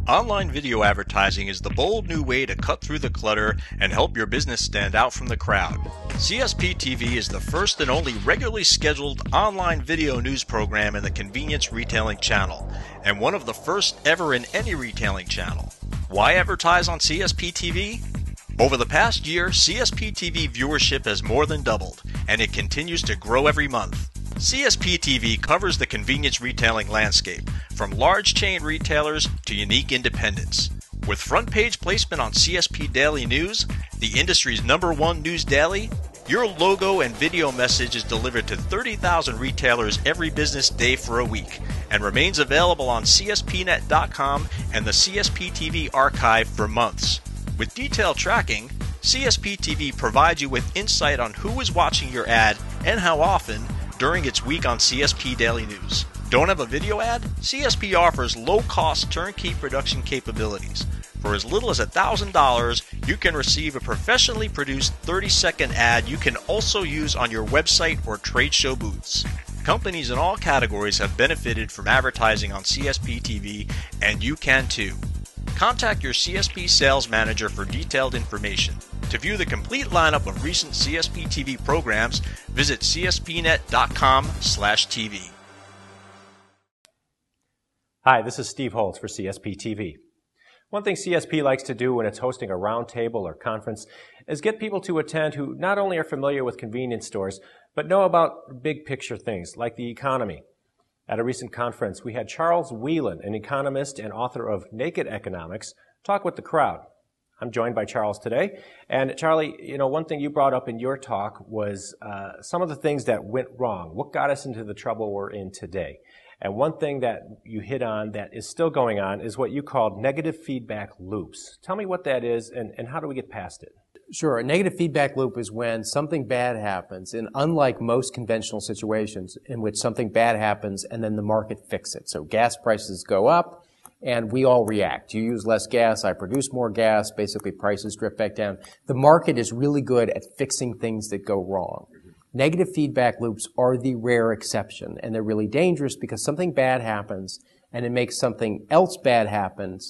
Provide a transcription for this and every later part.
Online video advertising is the bold new way to cut through the clutter and help your business stand out from the crowd. CSP TV is the first and only regularly scheduled online video news program in the convenience retailing channel, and one of the first ever in any retailing channel. Why advertise on CSP TV? Over the past year, CSP TV viewership has more than doubled, and it continues to grow every month. CSP TV covers the convenience retailing landscape, from large chain retailers to unique independents. With front page placement on CSP Daily News, the industry's #1 news daily, your logo and video message is delivered to 30,000 retailers every business day for a week, and remains available on CSPnet.com and the CSP TV archive for months. With detailed tracking, CSP TV provides you with insight on who is watching your ad and how often during its week on CSP Daily News. Don't have a video ad? CSP offers low-cost turnkey production capabilities. For as little as $1,000, you can receive a professionally produced 30-second ad you can also use on your website or trade show booths. Companies in all categories have benefited from advertising on CSP TV, and you can too. Contact your CSP sales manager for detailed information. To view the complete lineup of recent CSP TV programs, visit cspnet.com/TV. Hi, this is Steve Holtz for CSP TV. One thing CSP likes to do when it's hosting a roundtable or conference is get people to attend who not only are familiar with convenience stores, but know about big picture things like the economy. At a recent conference, we had Charles Wheelan, an economist and author of Naked Economics, talk with the crowd. I'm joined by Charles today. And Charlie, one thing you brought up in your talk was some of the things that went wrong. What got us into the trouble we're in today? And one thing that you hit on that is still going on is what you called negative feedback loops. Tell me what that is and how do we get past it? Sure. A negative feedback loop is when something bad happens, and unlike most conventional situations in which something bad happens and then the market fixes it. So gas prices go up and we all react. You use less gas, I produce more gas, basically prices drift back down. The market is really good at fixing things that go wrong. Negative feedback loops are the rare exception, and they're really dangerous because something bad happens and it makes something else bad happen,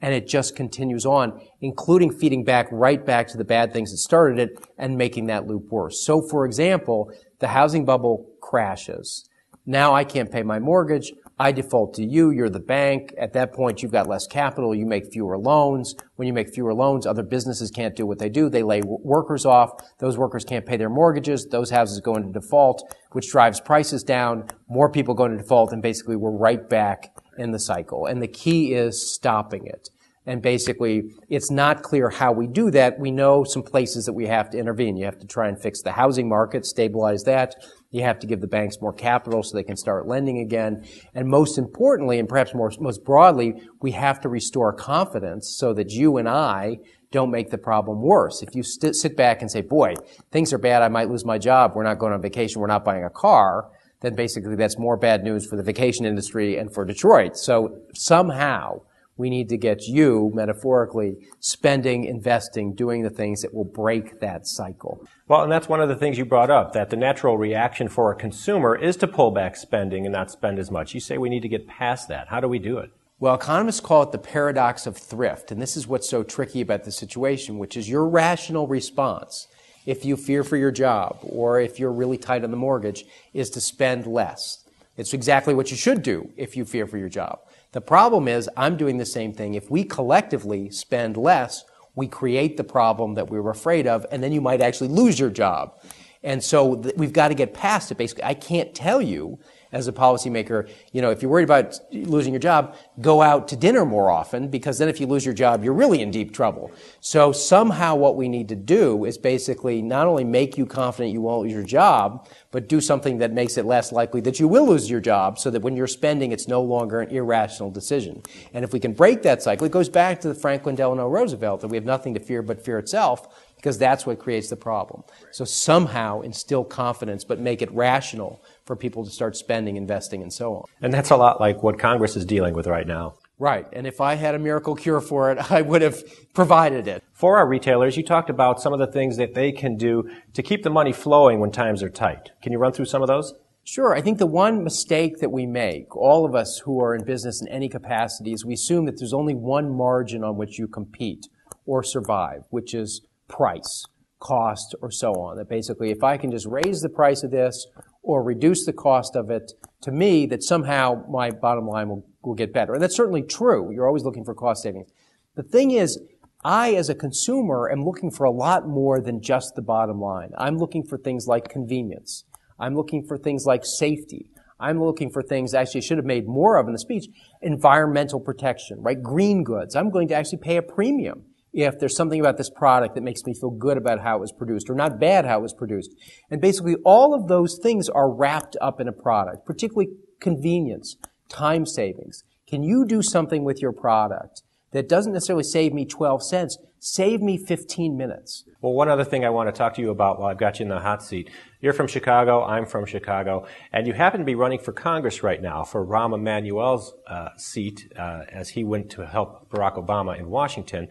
and it just continues on, including feeding right back to the bad things that started it and making that loop worse. So, for example, the housing bubble crashes. Now I can't pay my mortgage. I default to you. You're the bank. At that point, you've got less capital. You make fewer loans. When you make fewer loans, other businesses can't do what they do. They lay workers off. Those workers can't pay their mortgages. Those houses go into default, which drives prices down. More people go into default, and basically we're right back in the cycle. And the key is stopping it. And basically, it's not clear how we do that. We know some places that we have to intervene. You have to try and fix the housing market, stabilize that. You have to give the banks more capital so they can start lending again. And most importantly, and perhaps most broadly, we have to restore confidence so that you and I don't make the problem worse. If you sit back and say, boy, things are bad, I might lose my job, we're not going on vacation, we're not buying a car, then basically that's more bad news for the vacation industry and for Detroit. So somehow we need to get you, metaphorically, spending, investing, doing the things that will break that cycle. Well, and that's one of the things you brought up, that the natural reaction for a consumer is to pull back spending and not spend as much. You say we need to get past that. How do we do it? Well, economists call it the paradox of thrift, and this is what's so tricky about the situation, which is your rational response, if you fear for your job or if you're really tight on the mortgage, is to spend less. It's exactly what you should do if you fear for your job. The problem is, I'm doing the same thing. If we collectively spend less, we create the problem that we were afraid of, and then you might actually lose your job. And so we've got to get past it. Basically, I can't tell you as a policymaker, if you're worried about losing your job, go out to dinner more often, because then if you lose your job, you're really in deep trouble. So somehow what we need to do is basically not only make you confident you won't lose your job, but do something that makes it less likely that you will lose your job, so that when you're spending, it's no longer an irrational decision. And if we can break that cycle, it goes back to the Franklin Delano Roosevelt, that we have nothing to fear but fear itself, because that's what creates the problem. So somehow instill confidence, but make it rational for people to start spending, investing, and so on. And that's a lot like what Congress is dealing with right now. Right. And if I had a miracle cure for it, I would have provided it. For our retailers, you talked about some of the things that they can do to keep the money flowing when times are tight. Can you run through some of those? Sure. I think the one mistake that we make, all of us who are in business in any capacity, is we assume that there's only one margin on which you compete or survive, which is price, cost, or so on. That basically, if I can just raise the price of this or reduce the cost of it, to me, that somehow my bottom line will get better. And that's certainly true. You're always looking for cost savings. The thing is, I, as a consumer, am looking for a lot more than just the bottom line. I'm looking for things like convenience. I'm looking for things like safety. I'm looking for things, actually I should have made more of in the speech, environmental protection, right? Green goods. I'm going to actually pay a premium if there's something about this product that makes me feel good about how it was produced, or not bad how it was produced. And basically all of those things are wrapped up in a product, particularly convenience, time savings. Can you do something with your product that doesn't necessarily save me 12 cents, save me 15 minutes? Well, one other thing I want to talk to you about while I've got you in the hot seat. You're from Chicago, I'm from Chicago, and you happen to be running for Congress right now for Rahm Emanuel's seat as he went to help Barack Obama in Washington.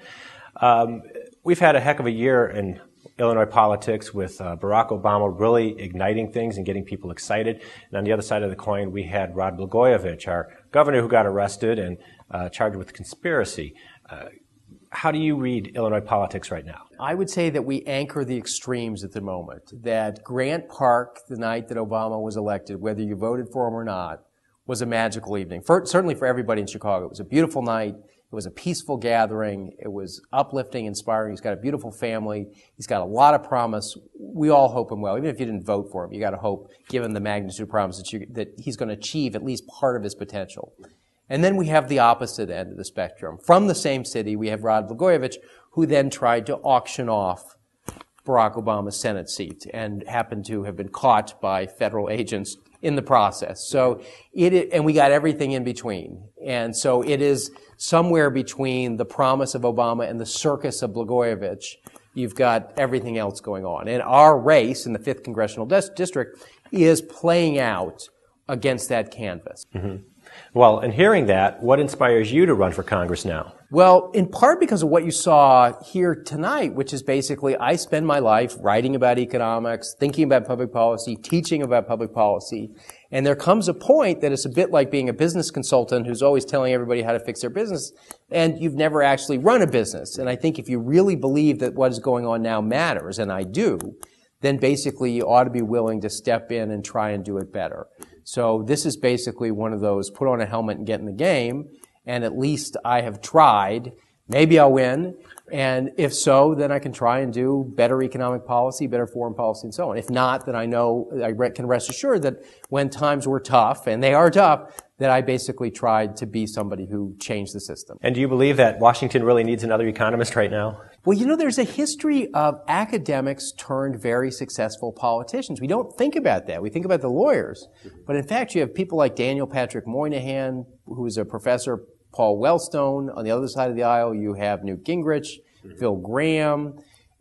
We've had a heck of a year in Illinois politics with Barack Obama really igniting things and getting people excited. And on the other side of the coin, we had Rod Blagojevich, our governor who got arrested and charged with conspiracy. How do you read Illinois politics right now? I would say that we anchor the extremes at the moment. That Grant Park, the night that Obama was elected, whether you voted for him or not, was a magical evening. Certainly for everybody in Chicago. It was a beautiful night. It was a peaceful gathering. It was uplifting, inspiring. He's got a beautiful family. He's got a lot of promise. We all hope him well. Even if you didn't vote for him, you got to hope, given the magnitude of promise, that he's going to achieve at least part of his potential. And then we have the opposite end of the spectrum. From the same city, we have Rod Blagojevich, who then tried to auction off Barack Obama's Senate seat and happened to have been caught by federal agents in the process. So and we got everything in between. And so it is somewhere between the promise of Obama and the circus of Blagojevich. You've got everything else going on. And our race in the 5th Congressional District is playing out against that canvas. Mm-hmm. Well, in hearing that, what inspires you to run for Congress now? Well, in part because of what you saw here tonight, which is basically I spend my life writing about economics, thinking about public policy, teaching about public policy, and there comes a point that it's a bit like being a business consultant who's always telling everybody how to fix their business, and you've never actually run a business. And I think if you really believe that what is going on now matters, and I do, then basically you ought to be willing to step in and try and do it better. So this is basically one of those put on a helmet and get in the game, and at least I have tried. Maybe I'll win, and if so, then I can try and do better economic policy, better foreign policy, and so on. If not, then I know I can rest assured that when times were tough, and they are tough, that I basically tried to be somebody who changed the system. And do you believe that Washington really needs another economist right now? Well, you know, there's a history of academics turned very successful politicians. We don't think about that. We think about the lawyers. But in fact, you have people like Daniel Patrick Moynihan, who is a professor, Paul Wellstone. On the other side of the aisle, you have Newt Gingrich, Phil Gramm,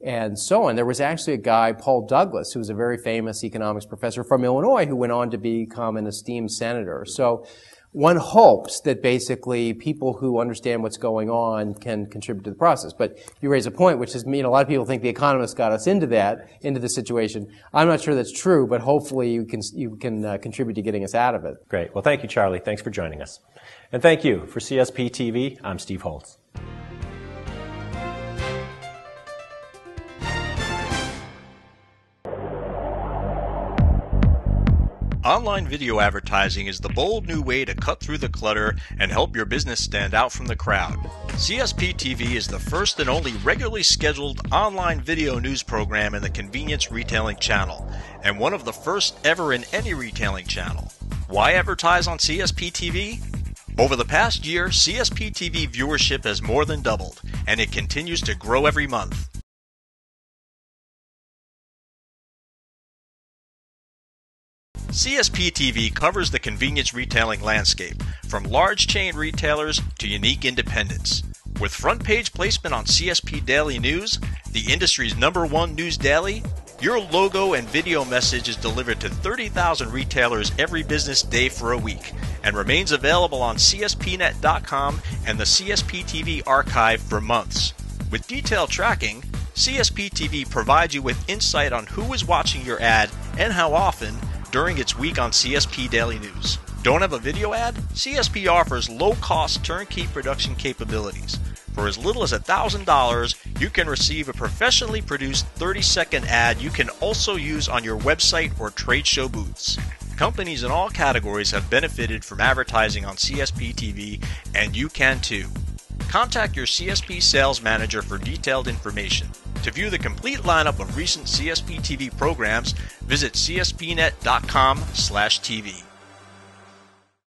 and so on. There was actually a guy, Paul Douglas, who was a very famous economics professor from Illinois, who went on to become an esteemed senator. So one hopes that basically people who understand what's going on can contribute to the process. But you raise a point, which is, a lot of people think the economists got us into the situation. I'm not sure that's true, but hopefully you can contribute to getting us out of it. Great. Well, thank you, Charlie. Thanks for joining us. And thank you. For CSP TV, I'm Steve Holtz. Online video advertising is the bold new way to cut through the clutter and help your business stand out from the crowd. CSP TV is the first and only regularly scheduled online video news program in the convenience retailing channel, and one of the first ever in any retailing channel. Why advertise on CSP TV? Over the past year, CSP TV viewership has more than doubled, and it continues to grow every month. CSP TV covers the convenience retailing landscape, from large chain retailers to unique independents. With front page placement on CSP Daily News, the industry's #1 news daily, your logo and video message is delivered to 30,000 retailers every business day for a week and remains available on CSPnet.com and the CSP TV archive for months. With detailed tracking, CSP TV provides you with insight on who is watching your ad and how often, during its week on CSP Daily News. Don't have a video ad? CSP offers low-cost turnkey production capabilities. For as little as $1,000, you can receive a professionally produced 30-second ad you can also use on your website or trade show booths. Companies in all categories have benefited from advertising on CSP TV, and you can too. Contact your CSP sales manager for detailed information. To view the complete lineup of recent CSP TV programs, visit cspnet.com/TV.